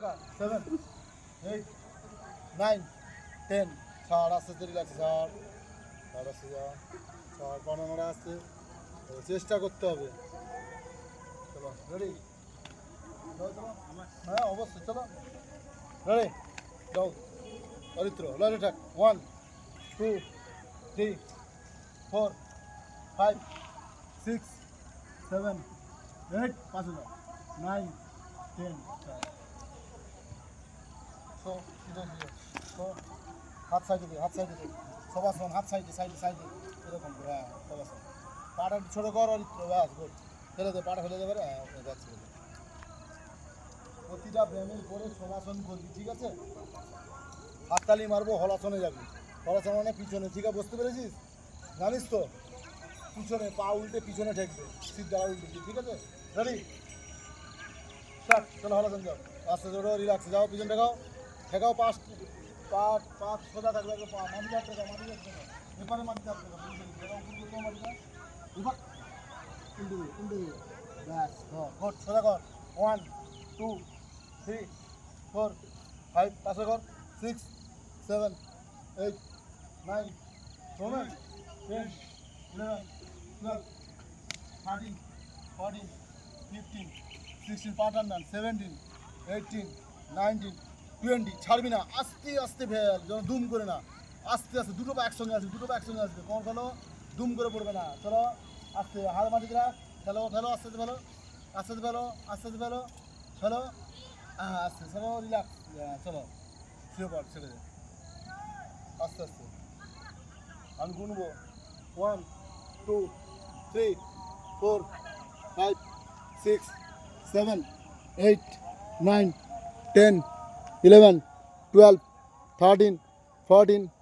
7 8 9 10 ছাড় আস্তে আস্তে রিল্যাক্স ছাড় ছাড় আস্তে যা ছাড় বানানোটা আসতে চেষ্টা করতে হবে চলো রেডি চলো হ্যাঁ অবশ্যই চলো রেডি যাও অরিত্র লড়ে থাক 1 2 3 4 5 6 7 8 পাঁচ 9 10 সো সো হাত সাইডে দে সবাসন হাত সাইডে এরকম করে হ্যাঁ সবাসন পাটা ছোটো কর অরিত্র ব্যাস গুড ফেলে দে পাটা ফেলে দেবে হ্যাঁ যাচ্ছে প্রতিটা ব্যায়ামের পরে সবাসন করবি ঠিক আছে হাততালি মারবো হলাসনে যাবি হলাসন মানে পিছনে ঠিক আছে বুঝতে পেরেছিস জানিস তো পিছনে পা উল্টে পিছনে ঠেকবে সিদ্ধা উল্টে ঠিক আছে রেডি স্টার্ট চলো হলাসন যাও আস্তে জোরে রিল্যাক্স যাও পিছন ঠেকাও পাঁচ সোজা থাকবে পা মাটি যাচ্ছে এপারে মাটি যাচ্ছে ব্যাস কর সোজা কর 1 2 3 4 5 পাশে কর 6 7 8 9 শোনেন 10 11 12 13 14 15 16 পার্ট আন্ডান 17 18 19 20 ছাড়বি না আস্তে আস্তে ফেল যেন দুম করে না আস্তে আস্তে দুটো পা একসঙ্গে আসবে কোন ফেলো দুম করে পড়বে না চলো আস্তে হাড় মাটিতে রাখ ফেলো আস্তে ফেলো ফেলো আস্তে চলো রিল্যাক্স চলো শুয়ে পড় ছেড়ে দে আস্তে আমি গুনবো 1 2 3 4 5 6 7 8 9 10 11 12 13 14